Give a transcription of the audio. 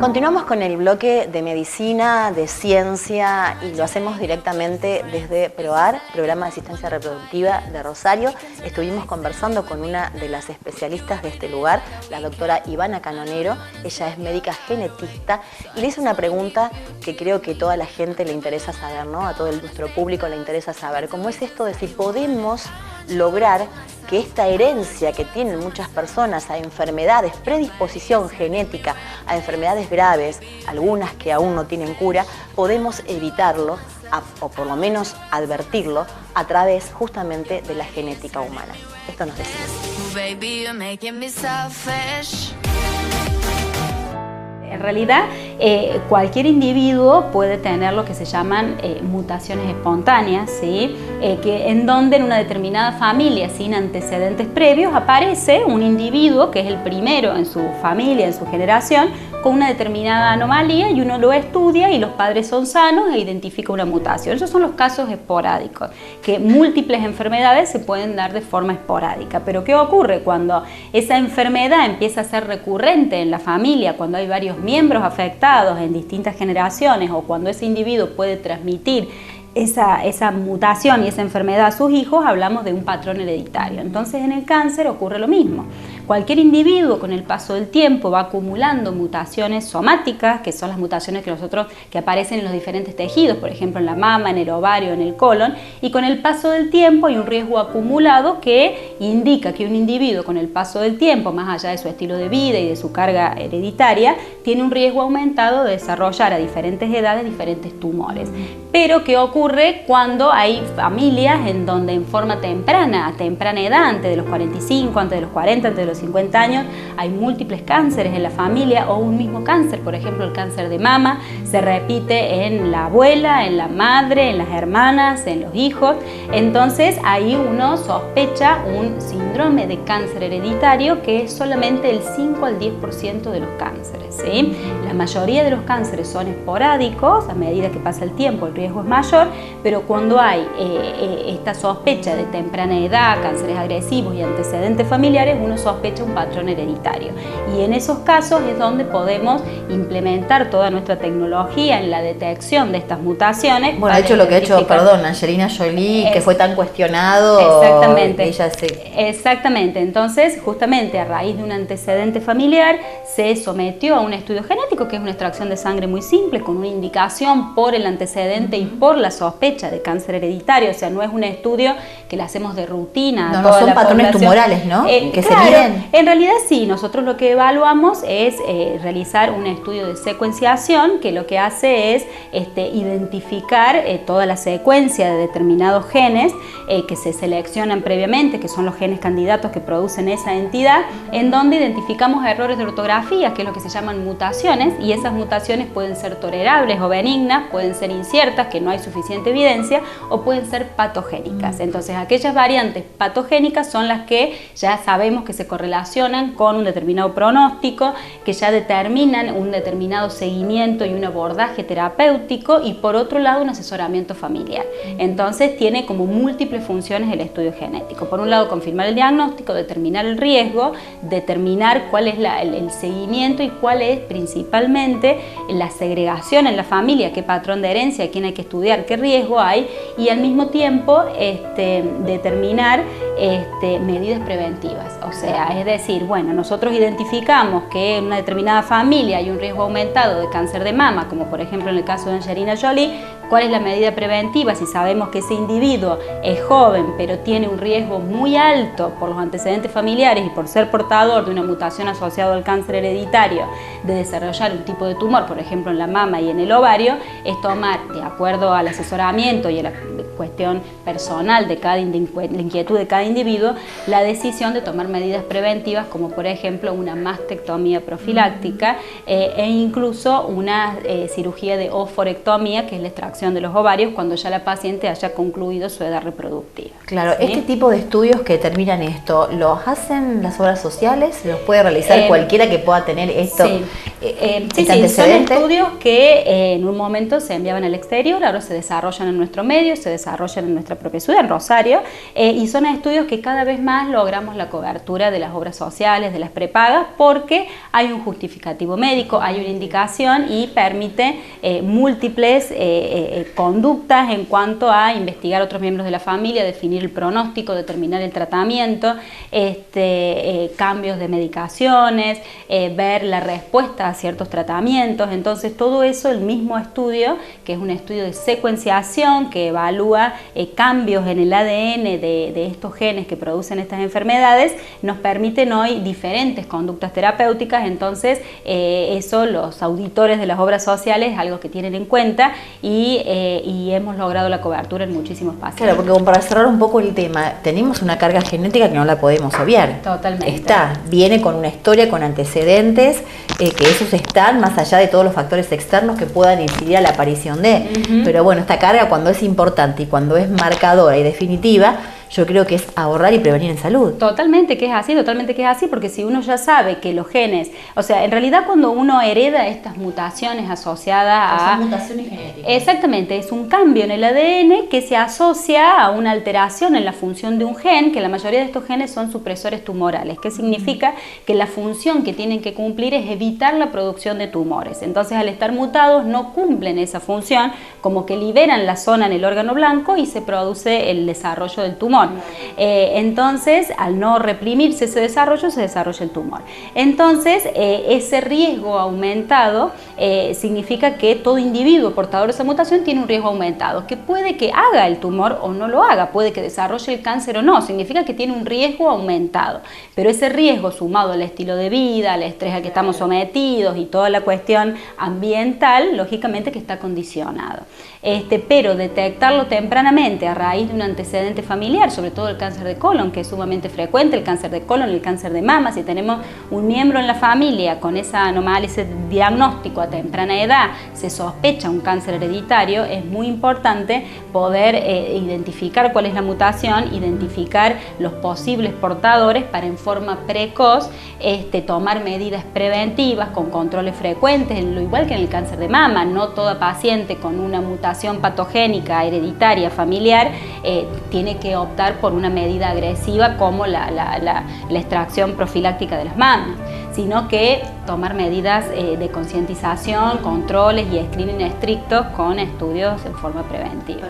Continuamos con el bloque de medicina, de ciencia, y lo hacemos directamente desde PROAR, Programa de Asistencia Reproductiva de Rosario. Estuvimos conversando con una de las especialistas de este lugar, la doctora Ivana Canonero. Ella es médica genetista y le hizo una pregunta que creo que toda la gente le interesa saber, ¿no? A todo nuestro público le interesa saber, cómo es esto de si podemos lograr que esta herencia que tienen muchas personas a enfermedades, predisposición genética a enfermedades graves, algunas que aún no tienen cura, podemos evitarlo o por lo menos advertirlo a través justamente de la genética humana. Esto nos decía. En realidad, cualquier individuo puede tener lo que se llaman mutaciones espontáneas, ¿sí? En donde en una determinada familia sin antecedentes previos aparece un individuo que es el primero en su familia, en su generación, con una determinada anomalía, y uno lo estudia y los padres son sanos e identifica una mutación. Esos son los casos esporádicos, que múltiples enfermedades se pueden dar de forma esporádica. Pero ¿qué ocurre cuando esa enfermedad empieza a ser recurrente en la familia, cuando hay varios miembros afectados en distintas generaciones, o cuando ese individuo puede transmitir esa mutación y esa enfermedad a sus hijos? Hablamos de un patrón hereditario. Entonces en el cáncer ocurre lo mismo. Cualquier individuo con el paso del tiempo va acumulando mutaciones somáticas, que son las mutaciones que aparecen en los diferentes tejidos, por ejemplo en la mama, en el ovario, en el colon, y con el paso del tiempo hay un riesgo acumulado que indica que un individuo con el paso del tiempo, más allá de su estilo de vida y de su carga hereditaria, tiene un riesgo aumentado de desarrollar a diferentes edades diferentes tumores. Pero ¿qué ocurre cuando hay familias en donde en forma temprana, a temprana edad, antes de los 45, antes de los 40, antes de los 50 años, hay múltiples cánceres en la familia, o un mismo cáncer? Por ejemplo, el cáncer de mama se repite en la abuela, en la madre, en las hermanas, en los hijos. Entonces ahí uno sospecha un síndrome de cáncer hereditario, que es solamente el 5 al 10% de los cánceres, ¿sí? La mayoría de los cánceres son esporádicos, a medida que pasa el tiempo el riesgo es mayor, pero cuando hay esta sospecha de temprana edad, cánceres agresivos y antecedentes familiares, uno sospecha un patrón hereditario. Y en esos casos es donde podemos implementar toda nuestra tecnología en la detección de estas mutaciones. Bueno, de hecho lo que ha hecho, Angelina Jolie, que fue tan cuestionado. Exactamente. Ella sí. Exactamente. Entonces, justamente a raíz de un antecedente familiar, se sometió a un estudio genético, que es una extracción de sangre muy simple, con una indicación por el antecedente y por la sospecha de cáncer hereditario. O sea, no es un estudio que le hacemos de rutina a toda la población. No son patrones tumorales, ¿no? Que claro, se miden. En realidad sí, nosotros lo que evaluamos es realizar un estudio de secuenciación, que lo que hace es identificar toda la secuencia de determinados genes que se seleccionan previamente, que son los genes candidatos que producen esa entidad, en donde identificamos errores de ortografía, que es lo que se llaman mutaciones, y esas mutaciones pueden ser tolerables o benignas, pueden ser inciertas, que no hay suficiente evidencia, o pueden ser patogénicas. Entonces aquellas variantes patogénicas son las que ya sabemos que se correlacionan con un determinado pronóstico, que ya determinan un determinado seguimiento y un abordaje terapéutico, y por otro lado un asesoramiento familiar. Entonces tiene como múltiples funciones el estudio genético. Por un lado, confirmar el diagnóstico, determinar el riesgo, determinar cuál es el seguimiento y cuál es principalmente la segregación en la familia, qué patrón de herencia, quién hay que estudiar, qué riesgo hay, y al mismo tiempo determinar medidas preventivas. O sea, es decir, bueno, nosotros identificamos que en una determinada familia hay un riesgo aumentado de cáncer de mama, como por ejemplo en el caso de Angelina Jolie. ¿Cuál es la medida preventiva? Si sabemos que ese individuo es joven, pero tiene un riesgo muy alto por los antecedentes familiares y por ser portador de una mutación asociada al cáncer hereditario, de desarrollar un tipo de tumor, por ejemplo en la mama y en el ovario, es tomar, de acuerdo al asesoramiento y a la cuestión personal de la inquietud de cada individuo, la decisión de tomar medidas preventivas, como por ejemplo una mastectomía profiláctica e incluso una cirugía de oforectomía, que es la extracción de los ovarios cuando ya la paciente haya concluido su edad reproductiva. Claro, ¿sí? Este tipo de estudios que determinan esto, ¿los hacen las obras sociales? ¿Los puede realizar cualquiera que pueda tener esto? Sí. Sí, son estudios que en un momento se enviaban al exterior, ahora se desarrollan en nuestro medio, se desarrollan en nuestra propia ciudad, en Rosario, y son estudios que cada vez más logramos la cobertura de las obras sociales, de las prepagas, porque hay un justificativo médico, hay una indicación y permite múltiples conductas en cuanto a investigar a otros miembros de la familia, definir el pronóstico, determinar el tratamiento, cambios de medicaciones, ver la respuesta a ciertos tratamientos. Entonces todo eso, el mismo estudio, que es un estudio de secuenciación que evalúa cambios en el ADN de estos genes que producen estas enfermedades, nos permiten hoy diferentes conductas terapéuticas. Entonces eso los auditores de las obras sociales es algo que tienen en cuenta y hemos logrado la cobertura en muchísimos pacientes. Claro, porque como para cerrar un poco el tema, tenemos una carga genética que no la podemos obviar. Totalmente. Viene con una historia, con antecedentes, que esos están más allá de todos los factores externos que puedan incidir a la aparición de. Pero bueno, esta carga cuando es importante y cuando es marcadora y definitiva, yo creo que es ahorrar y prevenir en salud. Totalmente que es así, porque si uno ya sabe que los genes, o sea, en realidad cuando uno hereda estas mutaciones asociadas a... Son mutaciones genéticas. Exactamente, es un cambio en el ADN que se asocia a una alteración en la función de un gen, que la mayoría de estos genes son supresores tumorales, que significa que la función que tienen que cumplir es evitar la producción de tumores. Entonces, al estar mutados no cumplen esa función, como que liberan la zona en el órgano blanco y se produce el desarrollo del tumor. Entonces, al no reprimirse ese desarrollo, se desarrolla el tumor. Entonces, ese riesgo aumentado significa que todo individuo portador de esa mutación tiene un riesgo aumentado, que puede que haga el tumor o no lo haga, puede que desarrolle el cáncer o no, significa que tiene un riesgo aumentado. Pero ese riesgo sumado al estilo de vida, al estrés al que estamos sometidos y toda la cuestión ambiental, lógicamente que está condicionado. Pero detectarlo tempranamente a raíz de un antecedente familiar, sobre todo el cáncer de colon, que es sumamente frecuente, el cáncer de colon, el cáncer de mama, si tenemos un miembro en la familia con esa anomalía, ese diagnóstico a temprana edad, se sospecha un cáncer hereditario, es muy importante poder identificar cuál es la mutación, identificar los posibles portadores para en forma precoz tomar medidas preventivas con controles frecuentes, lo igual que en el cáncer de mama. No toda paciente con una mutación patogénica hereditaria familiar tiene que optar por una medida agresiva como la extracción profiláctica de las mamas, sino que tomar medidas de concientización, controles y screening estrictos con estudios en forma preventiva.